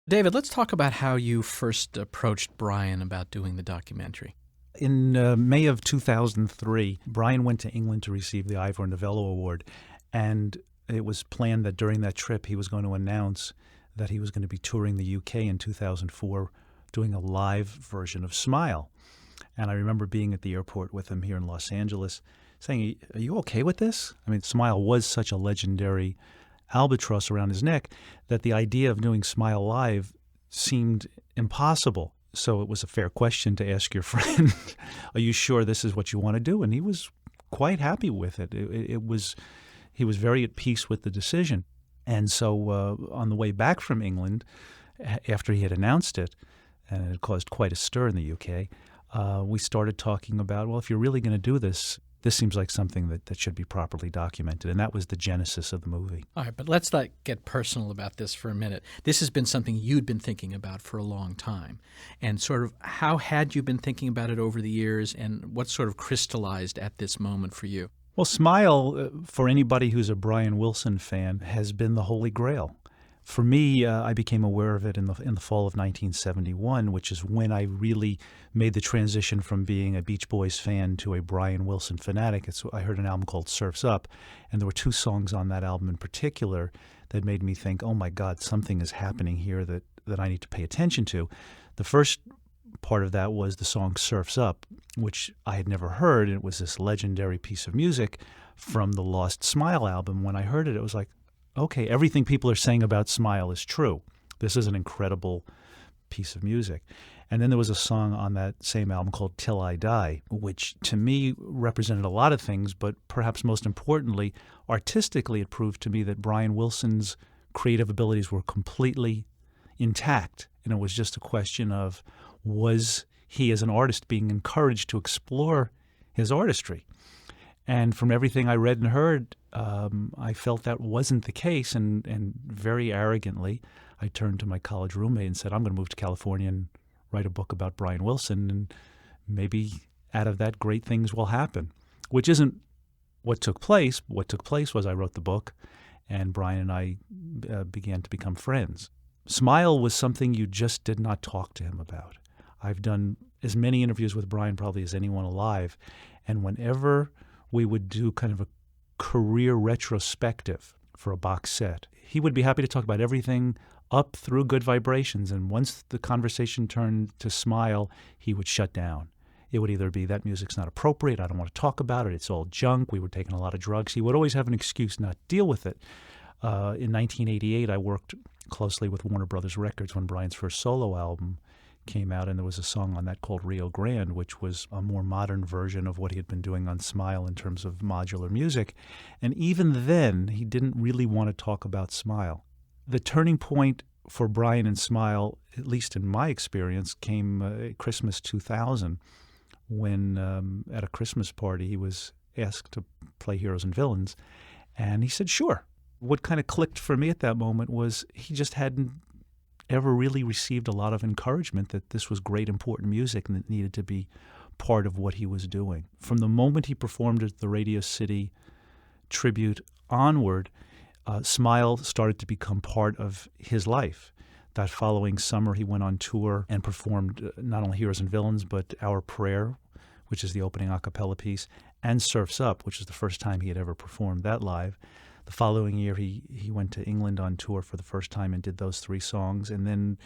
David, let's talk about how you first approached Brian about doing the documentary. In May of 2003, Brian went to England to receive the Ivor Novello Award, and it was planned that during that trip he was going to announce that he was going to be touring the UK in 2004, doing a live version of Smile. And I remember being at the airport with him here in Los Angeles saying, "Are you okay with this?" I mean, Smile was such a legendary albatross around his neck that the idea of doing Smile live seemed impossible. So it was a fair question to ask your friend, "Are you sure this is what you want to do?" And he was quite happy with it. He was very at peace with the decision. And so on the way back from England, after he had announced it, and it caused quite a stir in the UK, we started talking about, well, if you're really going to do this, this seems like something that should be properly documented. And that was the genesis of the movie. All right, but let's not get personal about this for a minute. This has been something you'd been thinking about for a long time. And sort of how had you been thinking about it over the years, and what sort of crystallized at this moment for you? Well, Smile, for anybody who's a Brian Wilson fan, has been the holy grail. For me, I became aware of it in the fall of 1971, which is when I really made the transition from being a Beach Boys fan to a Brian Wilson fanatic. I heard an album called Surf's Up, and there were two songs on that album in particular that made me think, oh my God, something is happening here that I need to pay attention to. The first part of that was the song Surf's Up, which I had never heard, and it was this legendary piece of music from the Lost Smile album. When I heard it, it was like, okay, everything people are saying about Smile is true. This is an incredible piece of music. And then there was a song on that same album called Till I Die, which to me represented a lot of things, but perhaps most importantly, artistically, it proved to me that Brian Wilson's creative abilities were completely intact. And it was just a question of, was he as an artist being encouraged to explore his artistry? And from everything I read and heard, I felt that wasn't the case, and very arrogantly, I turned to my college roommate and said, I'm going to move to California and write a book about Brian Wilson, and maybe out of that great things will happen, which isn't what took place. What took place was I wrote the book, and Brian and I began to become friends. Smile was something you just did not talk to him about. I've done as many interviews with Brian probably as anyone alive, and whenever we would do kind of a career retrospective for a box set, he would be happy to talk about everything up through Good Vibrations. And once the conversation turned to Smile, he would shut down. It would either be, that music's not appropriate, I don't want to talk about it, it's all junk, we were taking a lot of drugs. He would always have an excuse not to deal with it. In 1988, I worked closely with Warner Brothers Records when Brian's first solo album came out, and there was a song on that called Rio Grande, which was a more modern version of what he had been doing on Smile in terms of modular music. And even then, he didn't really want to talk about Smile. The turning point for Brian and Smile, at least in my experience, came Christmas 2000, when at a Christmas party he was asked to play Heroes and Villains, and he said, sure. What kind of clicked for me at that moment was he just hadn't ever really received a lot of encouragement that this was great, important music and it needed to be part of what he was doing. From the moment he performed at the Radio City tribute onward, Smile started to become part of his life. That following summer, he went on tour and performed not only Heroes and Villains, but Our Prayer, which is the opening a cappella piece, and Surf's Up, which is the first time he had ever performed that live. The following year, he went to England on tour for the first time and did those three songs. And then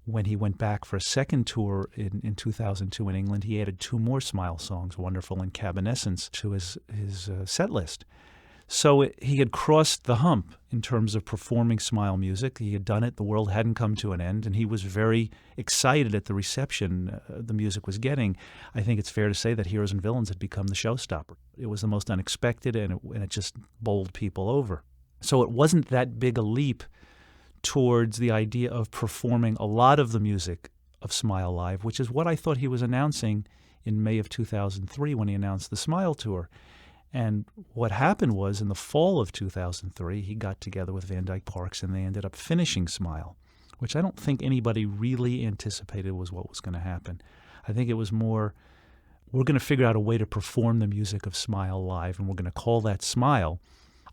when he went back for a second tour in 2002 in England, he added two more Smile songs, Wonderful and Cabanescence, to his set list. So he had crossed the hump in terms of performing Smile music. He had done it. The world hadn't come to an end, and he was very excited at the reception the music was getting. I think it's fair to say that Heroes and Villains had become the showstopper. It was the most unexpected, and it just bowled people over. So it wasn't that big a leap towards the idea of performing a lot of the music of Smile Live, which is what I thought he was announcing in May of 2003 when he announced the Smile Tour. And what happened was, in the fall of 2003, he got together with Van Dyke Parks, and they ended up finishing Smile, which I don't think anybody really anticipated was what was going to happen. I think it was more, we're going to figure out a way to perform the music of Smile live, and we're going to call that Smile.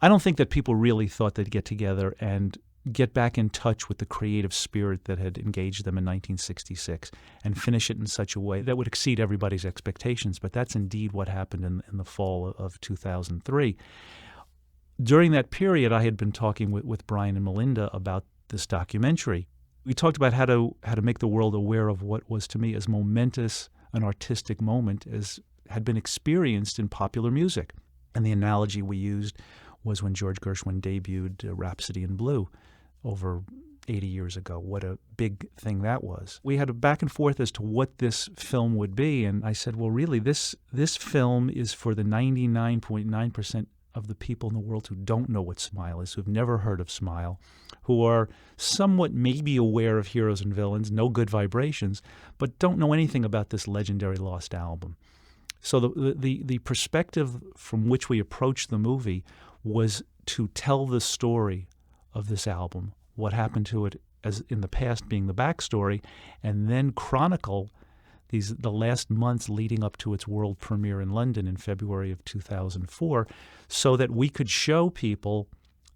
I don't think that people really thought they'd get together and get back in touch with the creative spirit that had engaged them in 1966 and finish it in such a way that would exceed everybody's expectations. But that's indeed what happened in the fall of 2003. During that period, I had been talking with Brian and Melinda about this documentary. We talked about how to make the world aware of what was to me as momentous an artistic moment as had been experienced in popular music. And the analogy we used was when George Gershwin debuted Rhapsody in Blue over 80 years ago. What a big thing that was. We had a back and forth as to what this film would be, and I said, well, really, this film is for the 99.9% of the people in the world who don't know what Smile is, who've never heard of Smile, who are somewhat maybe aware of Heroes and Villains, No Good Vibrations, but don't know anything about this legendary lost album. So the perspective from which we approached the movie was to tell the story of this album, what happened to it as in the past being the backstory, and then chronicle the last months leading up to its world premiere in London in February of 2004, so that we could show people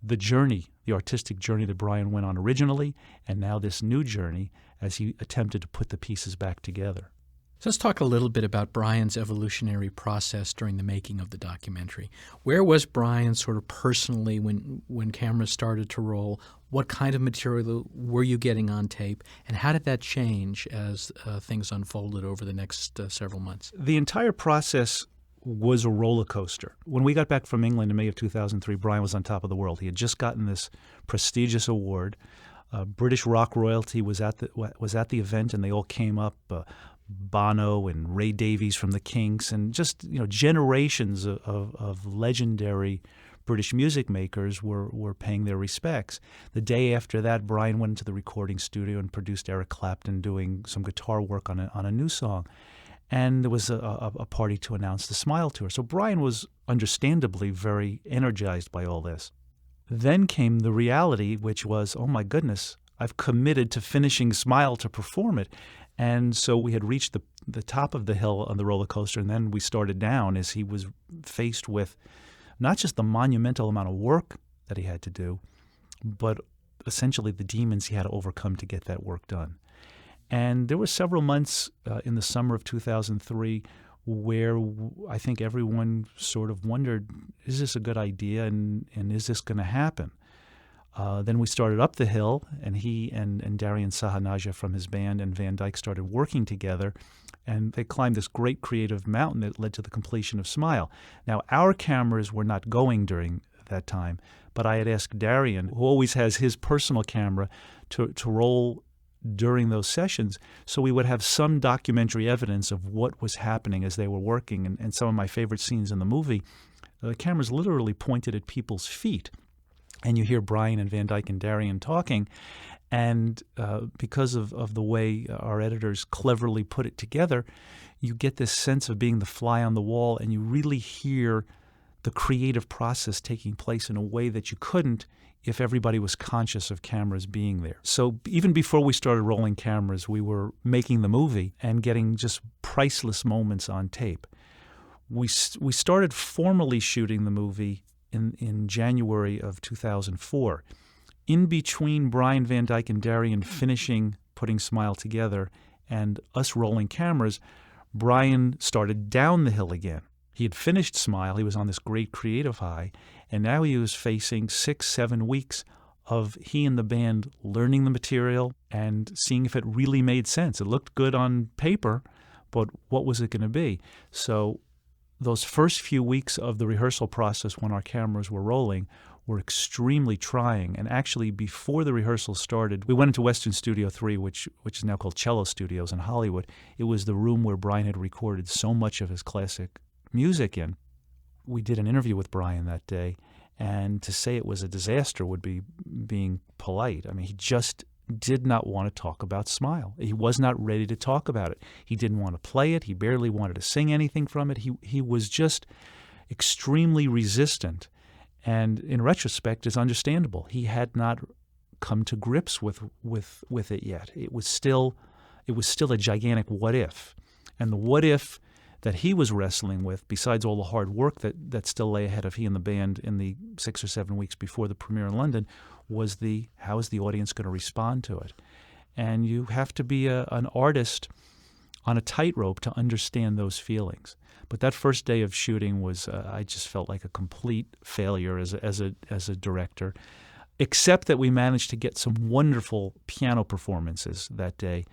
the journey, the artistic journey that Brian went on originally, and now this new journey as he attempted to put the pieces back together. So let's talk a little bit about Brian's evolutionary process during the making of the documentary. Where was Brian sort of personally when cameras started to roll? What kind of material were you getting on tape? And how did that change as things unfolded over the next several months? The entire process was a roller coaster. When we got back from England in May of 2003, Brian was on top of the world. He had just gotten this prestigious award. British rock royalty was at the event, and they all came up. Bono and Ray Davies from the Kinks, and just generations of legendary British music makers were paying their respects. The day after that, Brian went into the recording studio and produced Eric Clapton doing some guitar work on a new song. And there was a party to announce the Smile Tour. So Brian was understandably very energized by all this. Then came the reality, which was, oh my goodness, I've committed to finishing Smile to perform it. And so we had reached the top of the hill on the roller coaster, and then we started down as he was faced with not just the monumental amount of work that he had to do, but essentially the demons he had to overcome to get that work done. And there were several months in the summer of 2003 where I think everyone sort of wondered, is this a good idea, and is this going to happen? Then we started up the hill, and he and Darian Sahanaja from his band and Van Dyke started working together, and they climbed this great creative mountain that led to the completion of Smile. Now, our cameras were not going during that time, but I had asked Darian, who always has his personal camera, to roll during those sessions so we would have some documentary evidence of what was happening as they were working. And some of my favorite scenes in the movie, the cameras literally pointed at people's feet. And you hear Brian and Van Dyke and Darian talking, and because of the way our editors cleverly put it together, you get this sense of being the fly on the wall, and you really hear the creative process taking place in a way that you couldn't if everybody was conscious of cameras being there. So even before we started rolling cameras, we were making the movie and getting just priceless moments on tape. We started formally shooting the movie in January of 2004. In between Brian Van Dyke and Darian finishing putting Smile together and us rolling cameras, Brian started down the hill again. He had finished Smile. He was on this great creative high, and now he was facing 6-7 weeks of he and the band learning the material and seeing if it really made sense. It looked good on paper, but what was it going to be? So those first few weeks of the rehearsal process when our cameras were rolling were extremely trying. And actually, before the rehearsals started, we went into Western Studio 3, which is now called Cello Studios in Hollywood. It was the room where Brian had recorded so much of his classic music in. We did an interview with Brian that day, and to say it was a disaster would be being polite. I mean, he just did not want to talk about Smile. He was not ready to talk about it. He didn't want to play it. He barely wanted to sing anything from it. He was just extremely resistant. And in retrospect, it's understandable. He had not come to grips with it yet. It was still a gigantic what if. And the what if that he was wrestling with, besides all the hard work that still lay ahead of he and the band in the 6 or 7 weeks before the premiere in London, was how is the audience going to respond to it? And you have to be an artist on a tightrope to understand those feelings. But that first day of shooting was, I just felt like a complete failure as a director, except that we managed to get some wonderful piano performances that day,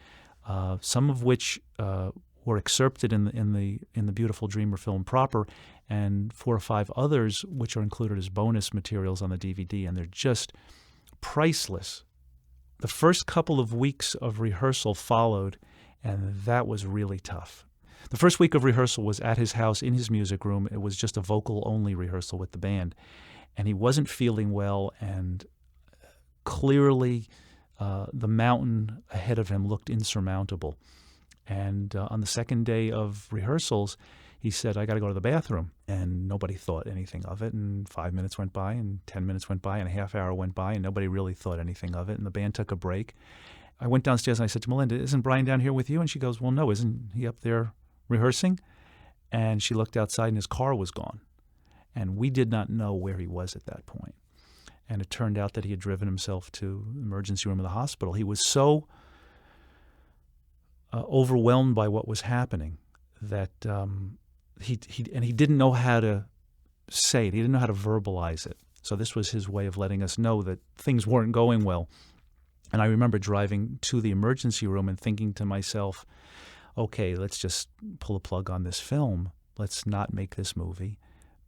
some of which were excerpted in the beautiful Dreamer film proper, and 4 or 5 others which are included as bonus materials on the DVD, and they're just priceless. The first couple of weeks of rehearsal followed, and that was really tough. The first week of rehearsal was at his house in his music room. It was just a vocal-only rehearsal with the band, and he wasn't feeling well, and clearly the mountain ahead of him looked insurmountable. And on the second day of rehearsals, he said, I got to go to the bathroom. And nobody thought anything of it. And 5 minutes went by, and 10 minutes went by, and a half hour went by, and nobody really thought anything of it. And the band took a break. I went downstairs and I said to Melinda, isn't Brian down here with you? And she goes, well, no, isn't he up there rehearsing? And she looked outside, and his car was gone. And we did not know where he was at that point. And it turned out that he had driven himself to the emergency room of the hospital. He was so overwhelmed by what was happening that he didn't know how to say it. He didn't know how to verbalize it. So this was his way of letting us know that things weren't going well. And I remember driving to the emergency room and thinking to myself, okay, let's just pull a plug on this film. Let's not make this movie,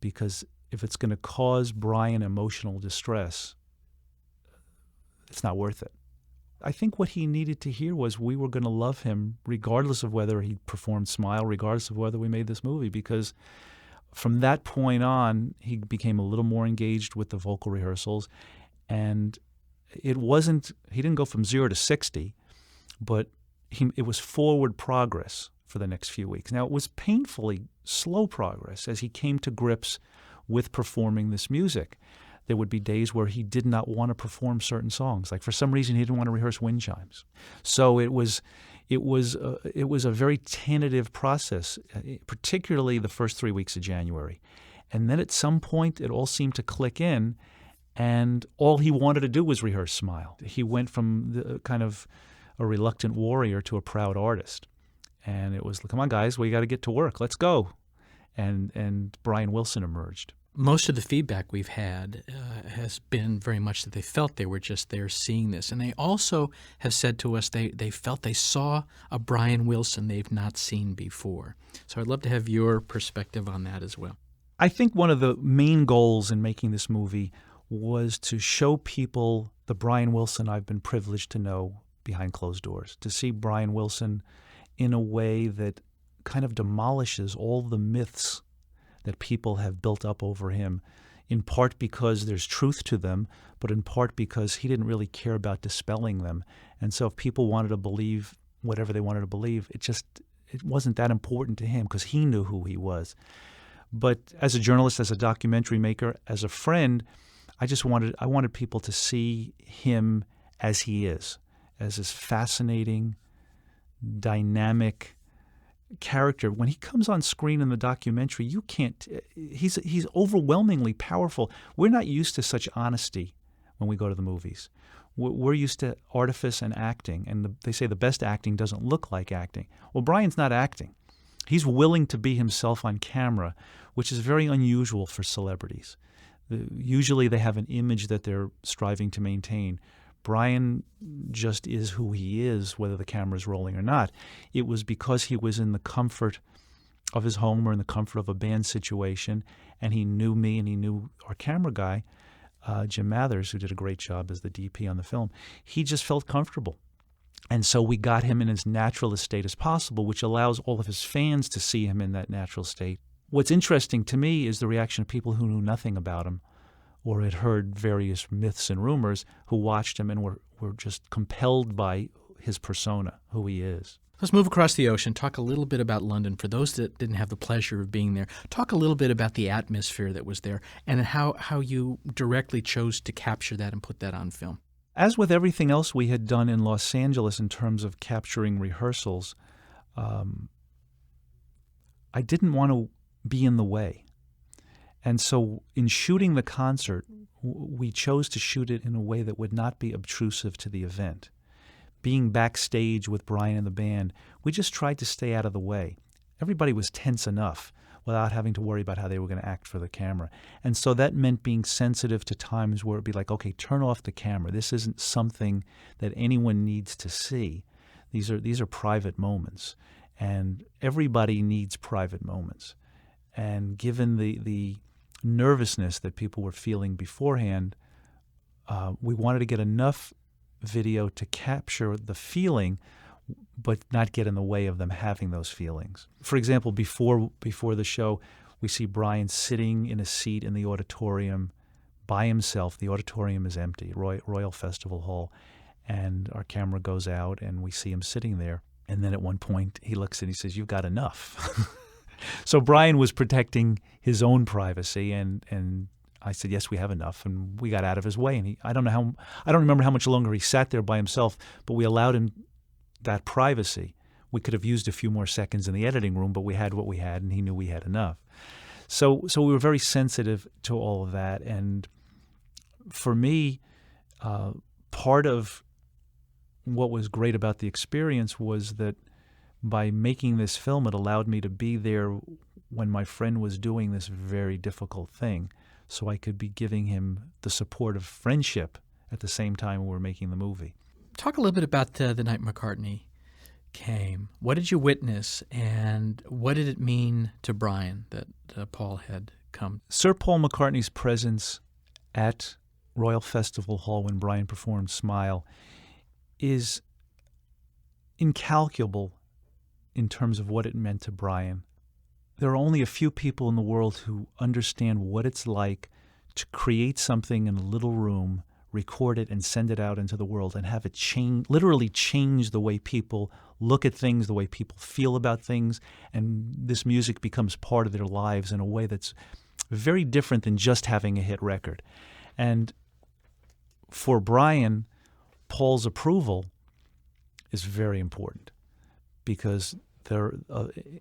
because if it's going to cause Brian emotional distress, it's not worth it. I think what he needed to hear was we were going to love him regardless of whether he performed Smile, regardless of whether we made this movie, because from that point on, he became a little more engaged with the vocal rehearsals. And he didn't go from 0 to 60, but it was forward progress for the next few weeks. Now, it was painfully slow progress as he came to grips with performing this music. There would be days where he did not want to perform certain songs. Like for some reason, he didn't want to rehearse wind chimes. So it was a very tentative process, particularly the first 3 weeks of January. And then at some point, it all seemed to click in, and all he wanted to do was rehearse Smile. He went from the kind of a reluctant warrior to a proud artist. And it was, come on, guys, we got to get to work. Let's go. And Brian Wilson emerged. Most of the feedback we've had has been very much that they felt they were just there seeing this. And they also have said to us they felt they saw a Brian Wilson they've not seen before. So I'd love to have your perspective on that as well. I think one of the main goals in making this movie was to show people the Brian Wilson I've been privileged to know behind closed doors, to see Brian Wilson in a way that kind of demolishes all the myths that people have built up over him, in part because there's truth to them, but in part because he didn't really care about dispelling them. And so if people wanted to believe whatever they wanted to believe, it wasn't that important to him because he knew who he was. But as a journalist, as a documentary maker, as a friend, I wanted people to see him as he is, as this fascinating, dynamic character. When he comes on screen in the documentary, he's overwhelmingly powerful. We're not used to such honesty when we go to the movies. We're used to artifice and acting, and they say the best acting doesn't look like acting. Well, Brian's not acting. He's willing to be himself on camera, which is very unusual for celebrities. Usually they have an image that they're striving to maintain. Brian just is who he is, whether the camera's rolling or not. It was because he was in the comfort of his home or in the comfort of a band situation, and he knew me and he knew our camera guy, Jim Mathers, who did a great job as the DP on the film. He just felt comfortable. And so we got him in as natural a state as possible, which allows all of his fans to see him in that natural state. What's interesting to me is the reaction of people who knew nothing about him or had heard various myths and rumors, who watched him and were just compelled by his persona, who he is. Let's move across the ocean, talk a little bit about London. For those that didn't have the pleasure of being there, talk a little bit about the atmosphere that was there and how you directly chose to capture that and put that on film. As with everything else we had done in Los Angeles in terms of capturing rehearsals, I didn't want to be in the way. And so in shooting the concert, we chose to shoot it in a way that would not be obtrusive to the event. Being backstage with Brian and the band, we just tried to stay out of the way. Everybody was tense enough without having to worry about how they were going to act for the camera. And so that meant being sensitive to times where it'd be like, okay, turn off the camera. This isn't something that anyone needs to see. These are private moments, and everybody needs private moments. And given the nervousness that people were feeling beforehand, we wanted to get enough video to capture the feeling but not get in the way of them having those feelings. For example, before the show, we see Brian sitting in a seat in the auditorium by himself. The auditorium is empty, Royal Festival Hall, and our camera goes out and we see him sitting there. And then at one point he looks and he says, "You've got enough." So Brian was protecting his own privacy, and I said, "Yes, we have enough," and we got out of his way. And I don't remember how much longer he sat there by himself, but we allowed him that privacy. We could have used a few more seconds in the editing room, but we had what we had, and he knew we had enough. So we were very sensitive to all of that. And for me, part of what was great about the experience was that by making this film, it allowed me to be there when my friend was doing this very difficult thing, so I could be giving him the support of friendship at the same time we were making the movie. Talk a little bit about the night McCartney came. What did you witness, and what did it mean to Brian that Paul had come? Sir Paul McCartney's presence at Royal Festival Hall when Brian performed Smile is incalculable in terms of what it meant to Brian. There are only a few people in the world who understand what it's like to create something in a little room, record it, and send it out into the world and have it literally change the way people look at things, the way people feel about things, and this music becomes part of their lives in a way that's very different than just having a hit record. And for Brian, Paul's approval is very important, because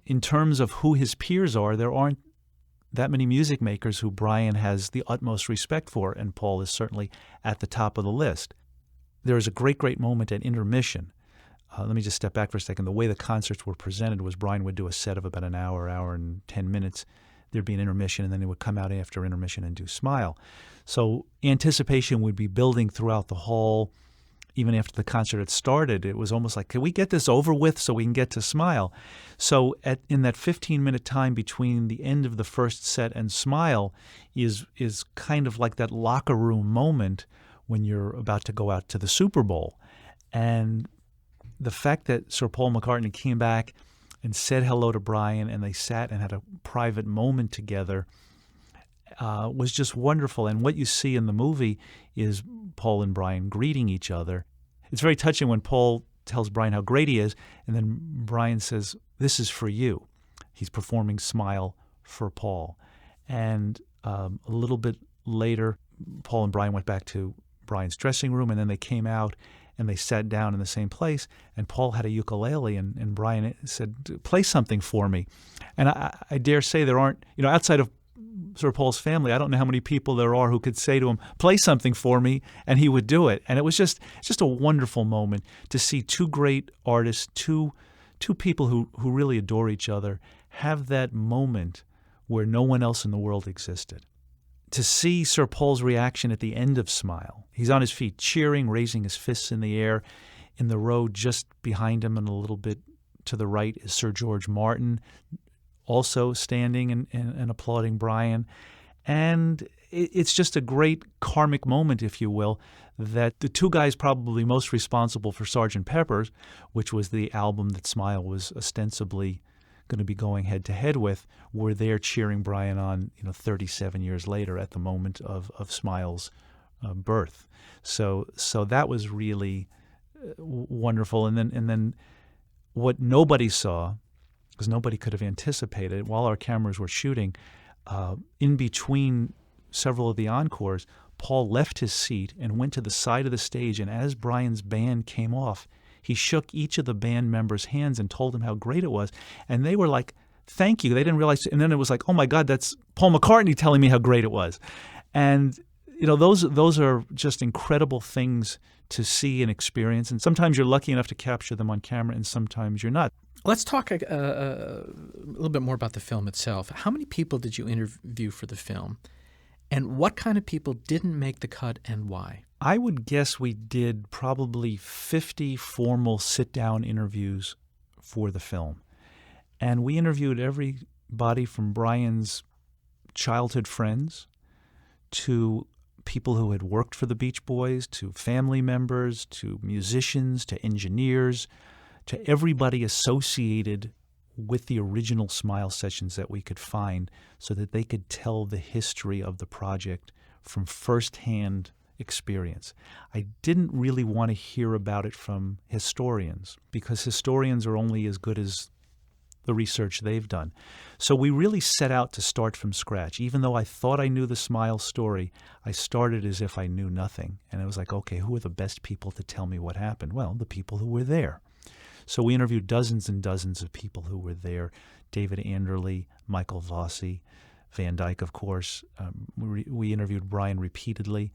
in terms of who his peers are, there aren't that many music makers who Brian has the utmost respect for, and Paul is certainly at the top of the list. There is a great moment at intermission. Let me just step back for a second. The way the concerts were presented was Brian would do a set of about an hour and 10 minutes. There'd be an intermission, and then he would come out after intermission and do Smile. So anticipation would be building throughout the hall. Even after the concert had started, it was almost like, can we get this over with so we can get to Smile? So in that 15-minute time between the end of the first set and Smile is kind of like that locker room moment when you're about to go out to the Super Bowl. And the fact that Sir Paul McCartney came back and said hello to Brian, and they sat and had a private moment together, was just wonderful. And what you see in the movie is Paul and Brian greeting each other. It's very touching when Paul tells Brian how great he is, and then Brian says, "This is for you." He's performing Smile for Paul. And a little bit later, Paul and Brian went back to Brian's dressing room, and then they came out and they sat down in the same place, and Paul had a ukulele, and Brian said, "Play something for me." And I dare say there aren't, outside of Sir Paul's family, I don't know how many people there are who could say to him, "Play something for me," and he would do it. And it was just a wonderful moment to see two great artists, two people who really adore each other, have that moment where no one else in the world existed. To see Sir Paul's reaction at the end of Smile, he's on his feet cheering, raising his fists in the air. In the row just behind him and a little bit to the right is Sir George Martin, also standing and applauding Brian. And it's just a great karmic moment, if you will, that the two guys probably most responsible for Sgt. Pepper's, which was the album that Smile was ostensibly going to be going head-to-head with, were there cheering Brian on 37 years later at the moment of Smile's birth. So that was really wonderful. And then what nobody saw, because nobody could have anticipated, while our cameras were shooting, in between several of the encores, Paul left his seat and went to the side of the stage, and as Brian's band came off, he shook each of the band members' hands and told them how great it was. And they were like thank you. They didn't realize. And then it was like, oh my God, that's Paul McCartney telling me how great it was. And those are just incredible things to see and experience. And sometimes you're lucky enough to capture them on camera, and sometimes you're not. Let's talk a little bit more about the film itself. How many people did you interview for the film? And what kind of people didn't make the cut and why? I would guess we did probably 50 formal sit-down interviews for the film. And we interviewed everybody from Brian's childhood friends to people who had worked for the Beach Boys, to family members, to musicians, to engineers, to everybody associated with the original Smile sessions that we could find, so that they could tell the history of the project from firsthand experience. I didn't really want to hear about it from historians, because historians are only as good as the research they've done. So we really set out to start from scratch. Even though I thought I knew the Smile story, I started as if I knew nothing. And I was like, okay, who are the best people to tell me what happened? Well, the people who were there. So we interviewed dozens and dozens of people who were there. David Anderle, Michael Vossi, Van Dyke, of course. We interviewed Brian repeatedly.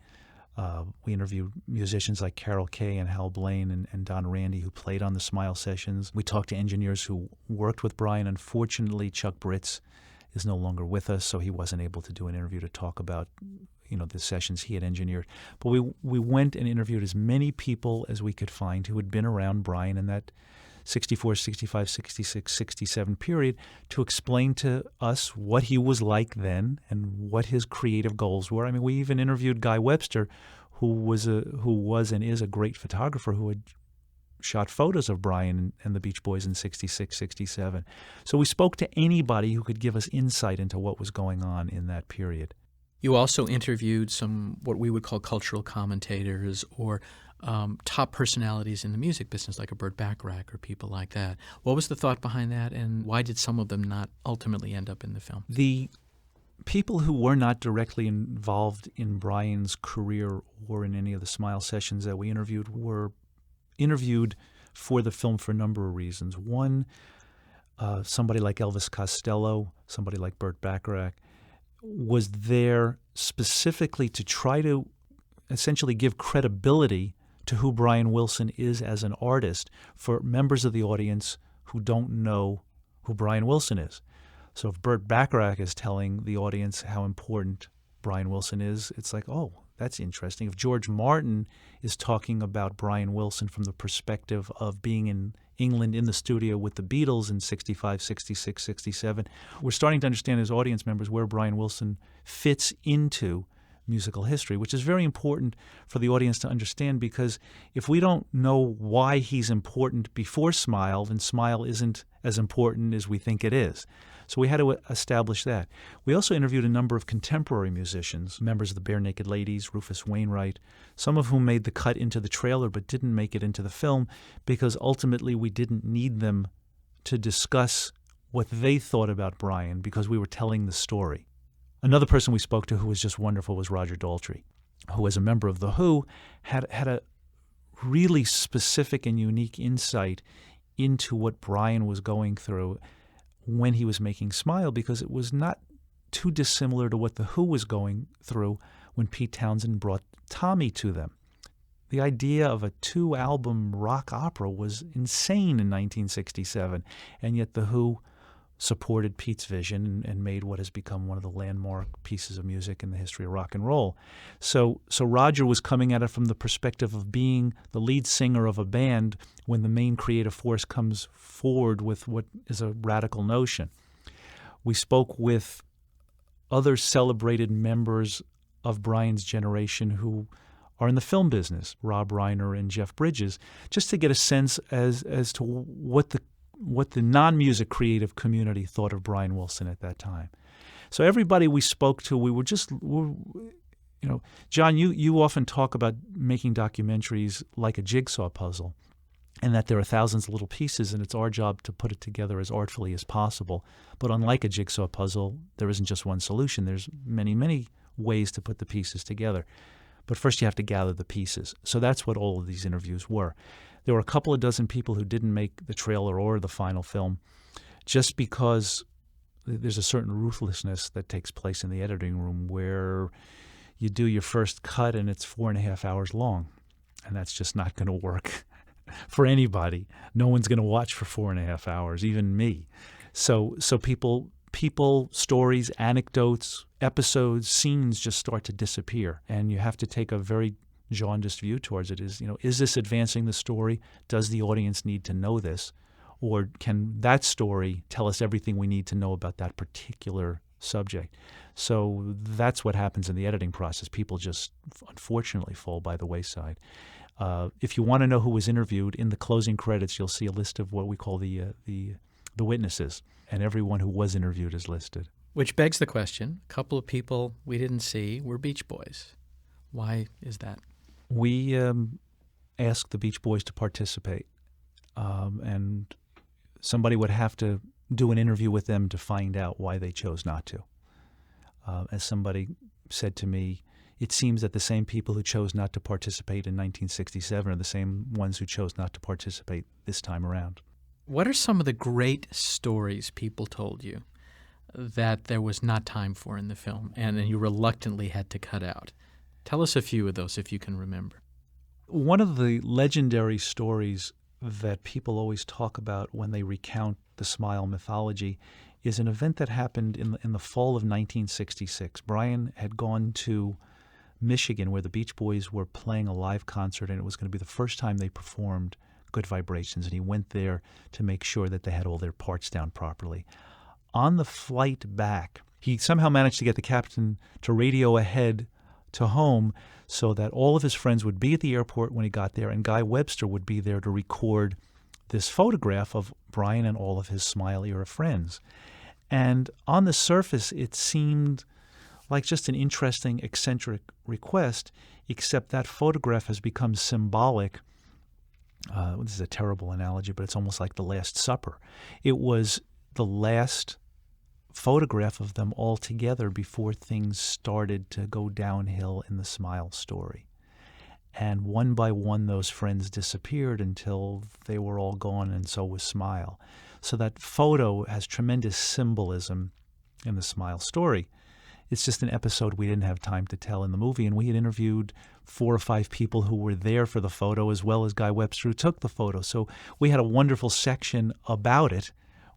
We interviewed musicians like Carol Kay and Hal Blaine and Don Randy, who played on the Smile sessions. We talked to engineers who worked with Brian. Unfortunately, Chuck Britz is no longer with us, so he wasn't able to do an interview to talk about the sessions he had engineered. But we went and interviewed as many people as we could find who had been around Brian in that 64, 65, 66, 67 period, to explain to us what he was like then and what his creative goals were. I mean, we even interviewed Guy Webster, who was and is a great photographer who had shot photos of Brian and the Beach Boys in 66, 67. So we spoke to anybody who could give us insight into what was going on in that period. You also interviewed some what we would call cultural commentators or top personalities in the music business, like a Burt Bacharach or people like that. What was the thought behind that, and why did some of them not ultimately end up in the film? The people who were not directly involved in Brian's career or in any of the Smile sessions that we interviewed were interviewed for the film for a number of reasons. One, somebody like Elvis Costello, somebody like Burt Bacharach, was there specifically to try to essentially give credibility to who Brian Wilson is as an artist for members of the audience who don't know who Brian Wilson is. So if Burt Bacharach is telling the audience how important Brian Wilson is, it's like, oh, that's interesting. If George Martin is talking about Brian Wilson from the perspective of being in England in the studio with the Beatles in 65, 66, 67, we're starting to understand as audience members where Brian Wilson fits into musical history, which is very important for the audience to understand, because if we don't know why he's important before Smile, then Smile isn't as important as we think it is. So we had to establish that. We also interviewed a number of contemporary musicians, members of the Bare Naked Ladies, Rufus Wainwright, some of whom made the cut into the trailer but didn't make it into the film because ultimately we didn't need them to discuss what they thought about Brian because we were telling the story. Another person we spoke to who was just wonderful was Roger Daltrey, who as a member of The Who had a really specific and unique insight into what Brian was going through when he was making Smile, because it was not too dissimilar to what The Who was going through when Pete Townsend brought Tommy to them. The idea of a 2-album rock opera was insane in 1967, and yet The Who supported Pete's vision and made what has become one of the landmark pieces of music in the history of rock and roll. So Roger was coming at it from the perspective of being the lead singer of a band when the main creative force comes forward with what is a radical notion. We spoke with other celebrated members of Brian's generation who are in the film business, Rob Reiner and Jeff Bridges, just to get a sense as to what the non-music creative community thought of Brian Wilson at that time. So everybody we spoke to, we were John, you often talk about making documentaries like a jigsaw puzzle, and that there are thousands of little pieces, and it's our job to put it together as artfully as possible. But unlike a jigsaw puzzle, there isn't just one solution. There's many, many ways to put the pieces together. But first you have to gather the pieces. So that's what all of these interviews were. There were a couple of dozen people who didn't make the trailer or the final film just because there's a certain ruthlessness that takes place in the editing room where you do your first cut and it's 4.5 hours long, and that's just not going to work for anybody. No one's going to watch for 4.5 hours, even me. So people, stories, anecdotes, episodes, scenes just start to disappear, and you have to take a very jaundiced view towards it. Is this advancing the story? Does the audience need to know this? Or can that story tell us everything we need to know about that particular subject? So that's what happens in the editing process. People just unfortunately fall by the wayside. If you want to know who was interviewed, in the closing credits, you'll see a list of what we call the witnesses, and everyone who was interviewed is listed. Which begs the question, a couple of people we didn't see were Beach Boys. Why is that? We asked the Beach Boys to participate, and somebody would have to do an interview with them to find out why they chose not to. As somebody said to me, it seems that the same people who chose not to participate in 1967 are the same ones who chose not to participate this time around. What are some of the great stories people told you that there was not time for in the film and you reluctantly had to cut out? Tell us a few of those if you can remember. One of the legendary stories that people always talk about when they recount the Smile mythology is an event that happened in the fall of 1966. Brian had gone to Michigan where the Beach Boys were playing a live concert, and it was going to be the first time they performed Good Vibrations, and he went there to make sure that they had all their parts down properly. On the flight back, he somehow managed to get the captain to radio ahead to home so that all of his friends would be at the airport when he got there, and Guy Webster would be there to record this photograph of Brian and all of his Smile era friends. And on the surface, it seemed like just an interesting, eccentric request, except that photograph has become symbolic. This is a terrible analogy, but it's almost like the Last Supper. It was the last photograph of them all together before things started to go downhill in the Smile story. And one by one, those friends disappeared until they were all gone, and so was Smile. So that photo has tremendous symbolism in the Smile story. It's just an episode we didn't have time to tell in the movie, and we had interviewed 4 or 5 people who were there for the photo, as well as Guy Webster, who took the photo. So we had a wonderful section about it.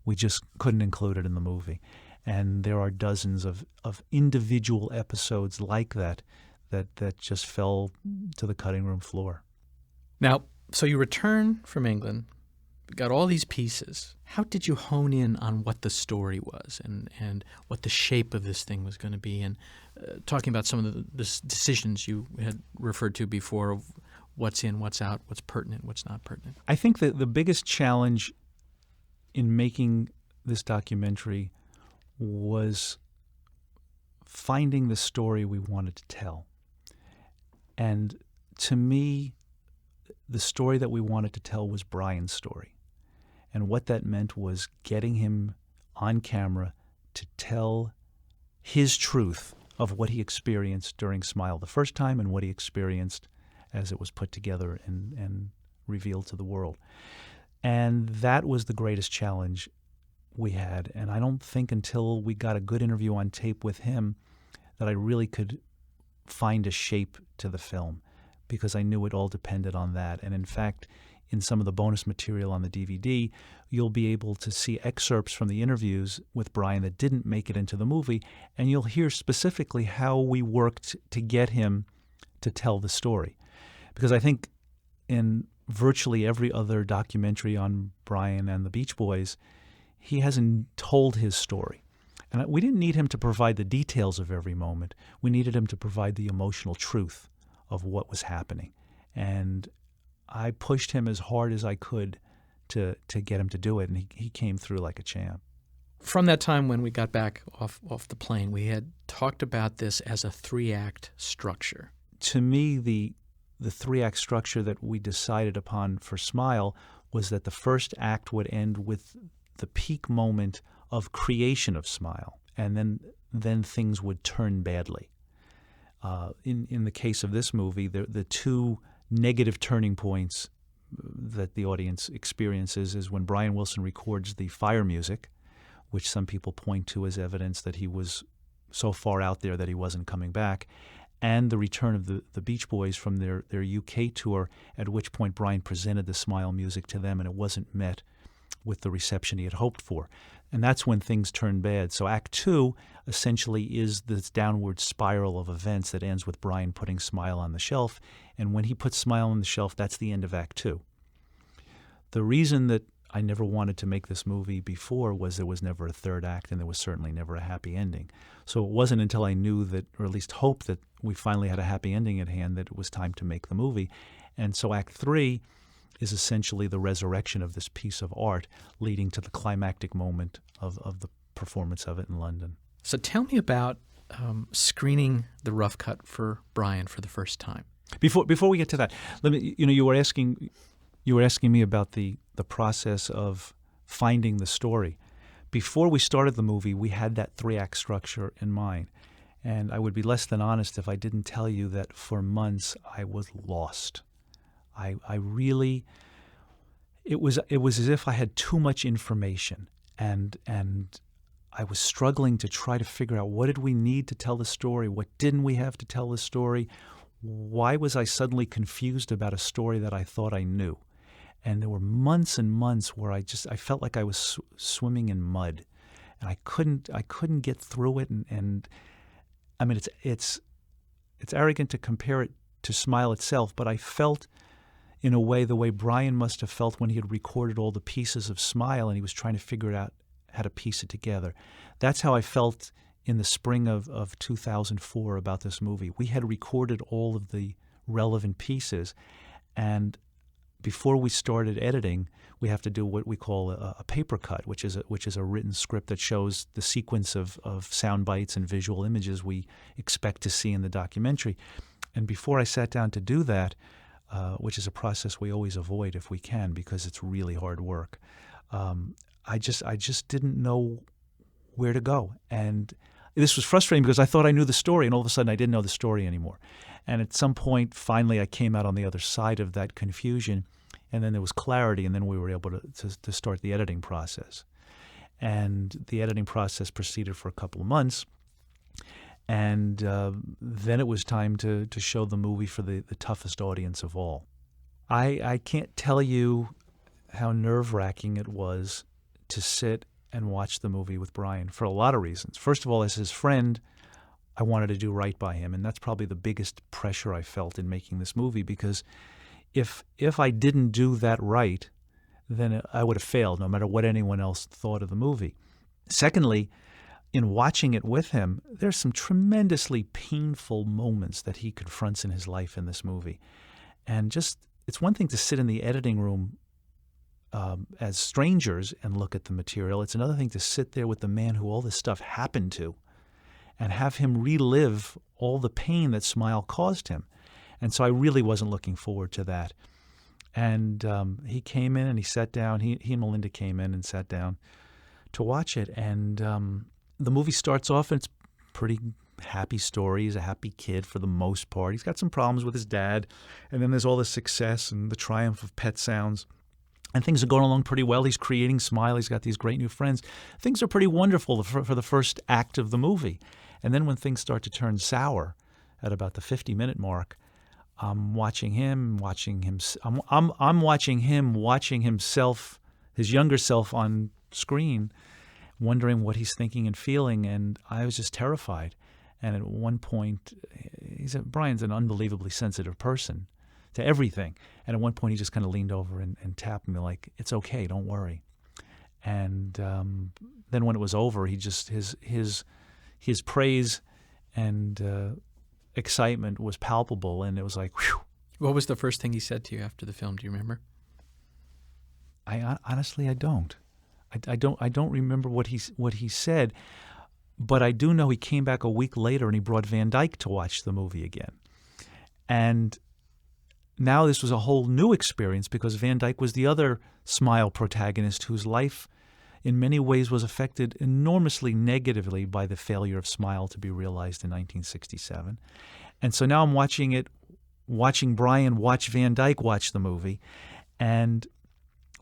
We just couldn't include it in the movie. And there are dozens of individual episodes like that just fell to the cutting room floor. Now, so you return from England, got all these pieces. How did you hone in on what the story was and what the shape of this thing was going to be? And talking about some of the decisions you had referred to before of what's in, what's out, what's pertinent, what's not pertinent. I think that the biggest challenge in making this documentary was finding the story we wanted to tell. And to me, the story that we wanted to tell was Brian's story. And what that meant was getting him on camera to tell his truth of what he experienced during Smile the first time and what he experienced as it was put together and revealed to the world. And that was the greatest challenge we had. And I don't think until we got a good interview on tape with him that I really could find a shape to the film, because I knew it all depended on that. And in fact, in some of the bonus material on the DVD, you'll be able to see excerpts from the interviews with Brian that didn't make it into the movie, and you'll hear specifically how we worked to get him to tell the story. Because I think in virtually every other documentary on Brian and the Beach Boys, he hasn't told his story. And we didn't need him to provide the details of every moment. We needed him to provide the emotional truth of what was happening. And I pushed him as hard as I could to get him to do it, and he came through like a champ. From that time when we got back off the plane, we had talked about this as a 3-act structure. To me, the 3-act structure that we decided upon for Smile was that the first act would end with the peak moment of creation of Smile, and then things would turn badly. In the case of this movie, the 2 negative turning points that the audience experiences is when Brian Wilson records the fire music, which some people point to as evidence that he was so far out there that he wasn't coming back, and the return of the Beach Boys from their UK tour, at which point Brian presented the Smile music to them, and it wasn't met with the reception he had hoped for. And that's when things turned bad. So Act Two essentially is this downward spiral of events that ends with Brian putting Smile on the shelf. And when he puts Smile on the shelf, that's the end of Act Two. The reason that I never wanted to make this movie before was there was never a third act, and there was certainly never a happy ending. So it wasn't until I knew that, or at least hoped that we finally had a happy ending at hand, that it was time to make the movie. And so Act Three is essentially the resurrection of this piece of art, leading to the climactic moment of the performance of it in London. So tell me about screening the rough cut for Brian for the first time. Before we get to that, let me. You were asking me about the process of finding the story. Before we started the movie, we had that 3-act structure in mind. And I would be less than honest if I didn't tell you that for months I was lost. I really, it was as if I had too much information, and I was struggling to try to figure out, what did we need to tell the story? What didn't we have to tell the story? Why was I suddenly confused about a story that I thought I knew? And there were months and months where I felt like I was swimming in mud, and I couldn't get through it. And I mean, it's arrogant to compare it to Smile itself, but I felt in a way the way Brian must have felt when he had recorded all the pieces of Smile and he was trying to figure out how to piece it together. That's how I felt in the spring of 2004 about this movie. We had recorded all of the relevant pieces, and before we started editing, we have to do what we call a paper cut, which is a written script that shows the sequence of sound bites and visual images we expect to see in the documentary. And before I sat down to do that, which is a process we always avoid if we can because it's really hard work, I just didn't know where to go. And this was frustrating because I thought I knew the story, and all of a sudden I didn't know the story anymore. And at some point, finally, I came out on the other side of that confusion, and then there was clarity, and then we were able to start the editing process. And the editing process proceeded for a couple of months, and then it was time to show the movie for the toughest audience of all. I can't tell you how nerve-wracking it was to sit and watch the movie with Brian for a lot of reasons. First of all, as his friend, I wanted to do right by him, and that's probably the biggest pressure I felt in making this movie, because if I didn't do that right, then I would have failed, no matter what anyone else thought of the movie. Secondly, in watching it with him, there's some tremendously painful moments that he confronts in his life in this movie. And just, it's one thing to sit in the editing room as strangers and look at the material. It's another thing to sit there with the man who all this stuff happened to and have him relive all the pain that Smile caused him. And so I really wasn't looking forward to that. And he came in and he sat down. He and Melinda came in and sat down to watch it. And the movie starts off, and it's a pretty happy story. He's a happy kid for the most part. He's got some problems with his dad. And then there's all the success and the triumph of Pet Sounds. And things are going along pretty well. He's creating Smile. He's got these great new friends. Things are pretty wonderful for the first act of the movie. And then when things start to turn sour at about the 50-minute mark, I'm watching him watching himself, his younger self on screen, wondering what he's thinking and feeling, and I was just terrified. And at one point, Brian's an unbelievably sensitive person to everything. And at one point, he just kind of leaned over and tapped me like, "It's okay, don't worry." And then when it was over, he just his praise and excitement was palpable, and it was like, whew. What was the first thing he said to you after the film? Do you remember? I honestly, I don't. I don't remember what he said, but I do know he came back a week later and he brought Van Dyke to watch the movie again. And now this was a whole new experience because Van Dyke was the other Smile protagonist whose life in many ways was affected enormously negatively by the failure of Smile to be realized in 1967. And so now I'm watching Brian watch Van Dyke watch the movie. And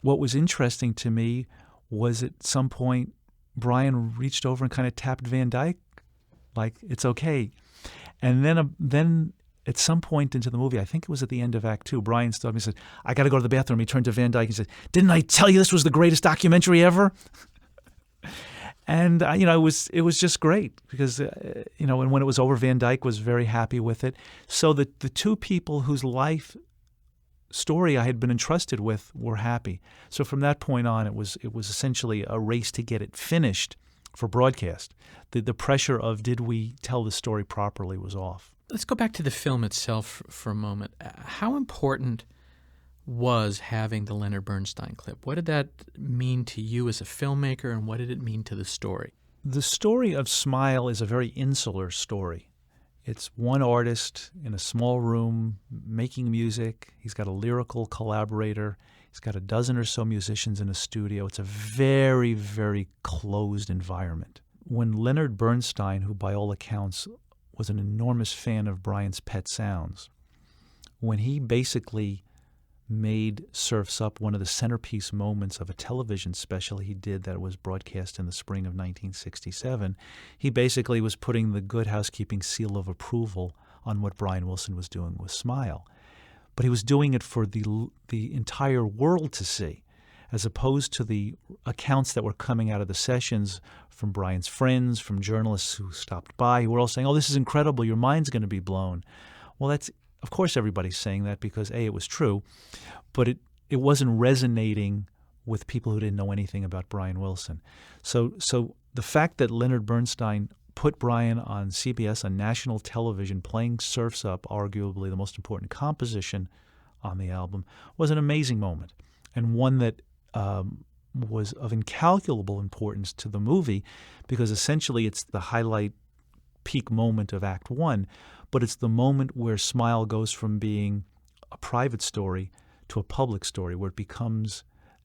what was interesting to me was at some point Brian reached over and kind of tapped Van Dyke, like, it's okay. And then at some point into the movie, I think it was at the end of Act 2, Brian stopped me and said, I got to go to the bathroom. He turned to Van Dyke and said, didn't I tell you this was the greatest documentary ever? And, it was just great because, and when it was over, Van Dyke was very happy with it. So the two people whose life story I had been entrusted with were happy. So from that point on, it was essentially a race to get it finished for broadcast. The pressure of did we tell the story properly was off. Let's go back to the film itself for a moment. How important was having the Leonard Bernstein clip? What did that mean to you as a filmmaker, and what did it mean to the story? The story of Smile is a very insular story. It's one artist in a small room making music. He's got a lyrical collaborator. He's got a dozen or so musicians in a studio. It's a very, very closed environment. When Leonard Bernstein, who by all accounts was an enormous fan of Brian's Pet Sounds, when he basically made Surf's Up one of the centerpiece moments of a television special he did that was broadcast in the spring of 1967, he basically was putting the Good Housekeeping seal of approval on what Brian Wilson was doing with Smile. But he was doing it for the entire world to see, as opposed to the accounts that were coming out of the sessions from Brian's friends, from journalists who stopped by, who were all saying, oh, this is incredible, your mind's going to be blown. Well, of course everybody's saying that because, A, it was true, but it wasn't resonating with people who didn't know anything about Brian Wilson. So the fact that Leonard Bernstein put Brian on CBS on national television playing Surf's Up, arguably the most important composition on the album, was an amazing moment, and one that was of incalculable importance to the movie because essentially it's the highlight peak moment of Act 1, but it's the moment where Smile goes from being a private story to a public story, where it becomes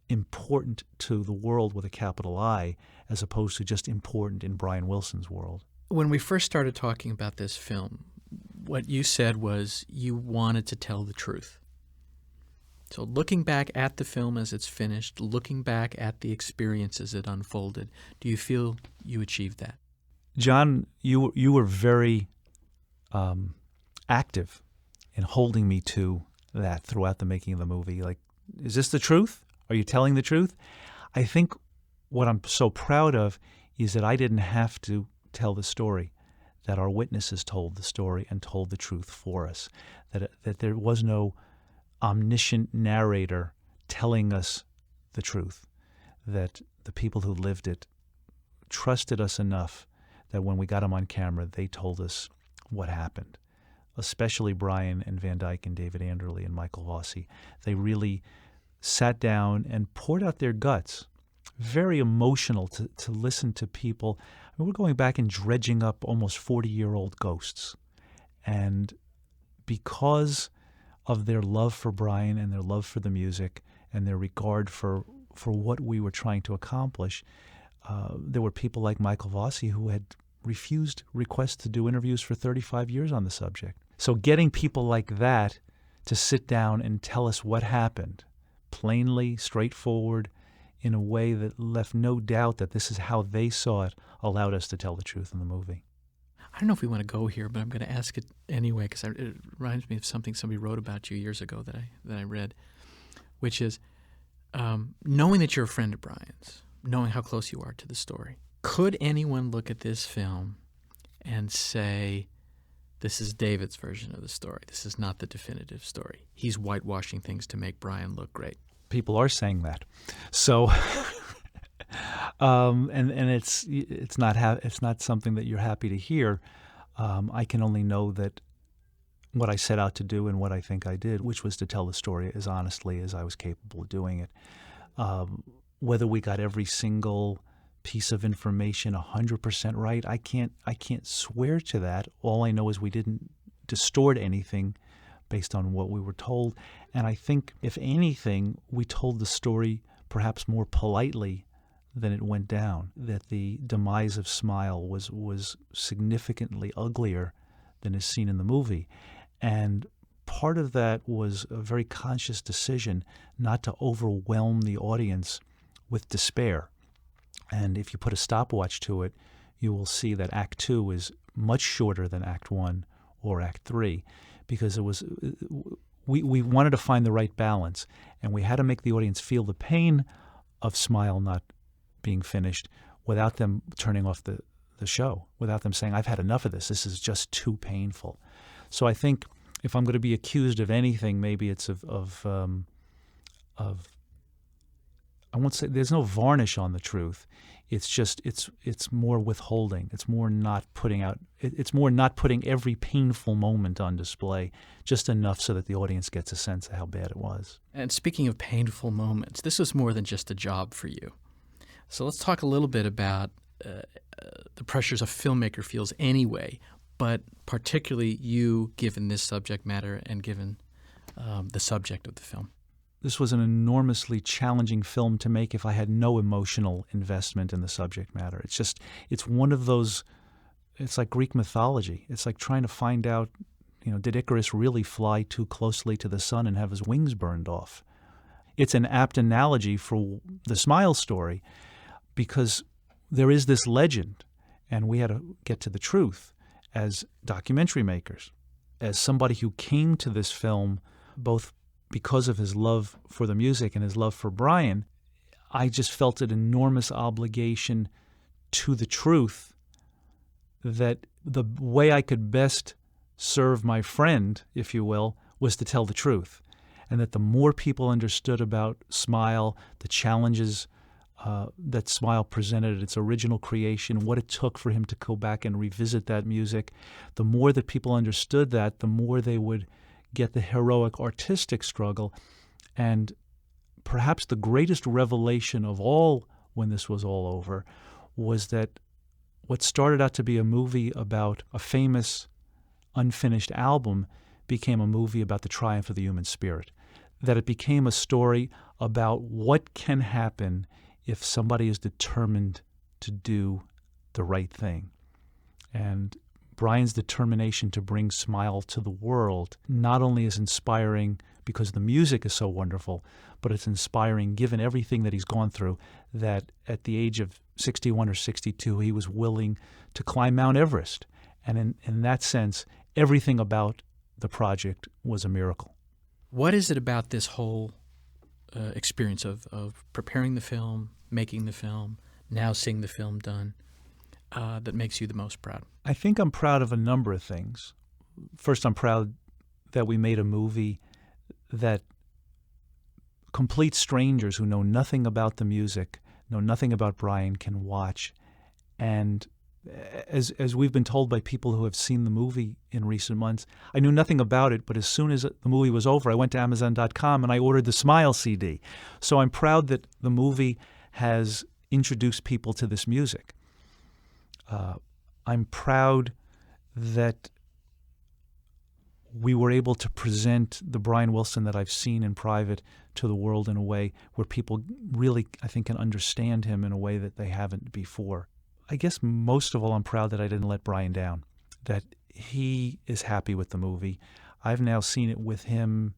important to the world with a capital I, as opposed to just important in Brian Wilson's world. When we first started talking about this film, what you said was you wanted to tell the truth. So looking back at the film as it's finished, looking back at the experience as it unfolded, do you feel you achieved that? John, you were very active in holding me to that throughout the making of the movie. Like, is this the truth? Are you telling the truth? I think what I'm so proud of is that I didn't have to tell the story, that our witnesses told the story and told the truth for us, that there was no omniscient narrator telling us the truth, that the people who lived it trusted us enough that when we got them on camera, they told us what happened, especially Brian and Van Dyke and David Anderle and Michael Vossi. They really sat down and poured out their guts. Very emotional to listen to people. I mean, we're going back and dredging up almost 40-year-old ghosts. And because of their love for Brian and their love for the music and their regard for what we were trying to accomplish, there were people like Michael Vossi who had refused requests to do interviews for 35 years on the subject. So getting people like that to sit down and tell us what happened, plainly, straightforward, in a way that left no doubt that this is how they saw it, allowed us to tell the truth in the movie. I don't know if we want to go here, but I'm going to ask it anyway because it reminds me of something somebody wrote about you years ago that I read, which is knowing that you're a friend of Brian's, knowing how close you are to the story. Could anyone look at this film and say, this is David's version of the story. This is not the definitive story. He's whitewashing things to make Brian look great. People are saying that. So, and it's not something that you're happy to hear. I can only know that what I set out to do and what I think I did, which was to tell the story as honestly as I was capable of doing it. Whether we got every single piece of information 100% right, I can't swear to that. All I know is we didn't distort anything based on what we were told. And I think, if anything, we told the story perhaps more politely than it went down, that the demise of Smile was significantly uglier than is seen in the movie. And part of that was a very conscious decision not to overwhelm the audience with despair. And if you put a stopwatch to it, you will see that Act Two is much shorter than Act One or Act Three, because it was we wanted to find the right balance, and we had to make the audience feel the pain of Smile not being finished without them turning off the show, without them saying, "I've had enough of this. This is just too painful." So I think if I'm going to be accused of anything, maybe it's of I won't say there's no varnish on the truth. It's just it's more withholding. It's more not putting out. It's more not putting every painful moment on display, just enough so that the audience gets a sense of how bad it was. And speaking of painful moments, this was more than just a job for you. So let's talk a little bit about the pressures a filmmaker feels anyway, but particularly you, given this subject matter and given the subject of the film. This was an enormously challenging film to make if I had no emotional investment in the subject matter. It's one of those, it's like Greek mythology. It's like trying to find out, did Icarus really fly too closely to the sun and have his wings burned off? It's an apt analogy for the Smile story, because there is this legend, and we had to get to the truth as documentary makers, as somebody who came to this film both because of his love for the music and his love for Brian. I just felt an enormous obligation to the truth, that the way I could best serve my friend, if you will, was to tell the truth. And that the more people understood about Smile, the challenges that Smile presented at its original creation, what it took for him to go back and revisit that music, the more that people understood that, the more they would get the heroic artistic struggle. And perhaps the greatest revelation of all when this was all over was that what started out to be a movie about a famous unfinished album became a movie about the triumph of the human spirit. That it became a story about what can happen if somebody is determined to do the right thing. And Brian's determination to bring Smile to the world not only is inspiring because the music is so wonderful, but it's inspiring given everything that he's gone through, that at the age of 61 or 62, he was willing to climb Mount Everest. And in that sense, everything about the project was a miracle. What is it about this whole experience of preparing the film, making the film, now seeing the film done, that makes you the most proud? I think I'm proud of a number of things. First, I'm proud that we made a movie that complete strangers who know nothing about the music, know nothing about Brian, can watch. And as we've been told by people who have seen the movie in recent months, I knew nothing about it, but as soon as the movie was over, I went to Amazon.com and I ordered the Smile CD. So I'm proud that the movie has introduced people to this music. I'm proud that we were able to present the Brian Wilson that I've seen in private to the world in a way where people really, I think, can understand him in a way that they haven't before. I guess most of all, I'm proud that I didn't let Brian down, that he is happy with the movie. I've now seen it with him,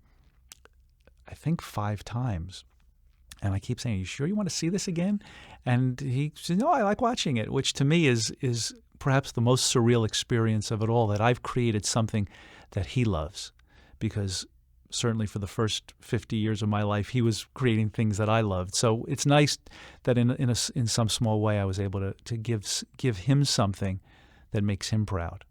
I think, 5 times. And I keep saying, "Are you sure you want to see this again?" And he says, "No, I like watching it," which to me is perhaps the most surreal experience of it all, that I've created something that he loves. Because certainly for the first 50 years of my life, he was creating things that I loved. So it's nice that in some small way I was able to give him something that makes him proud.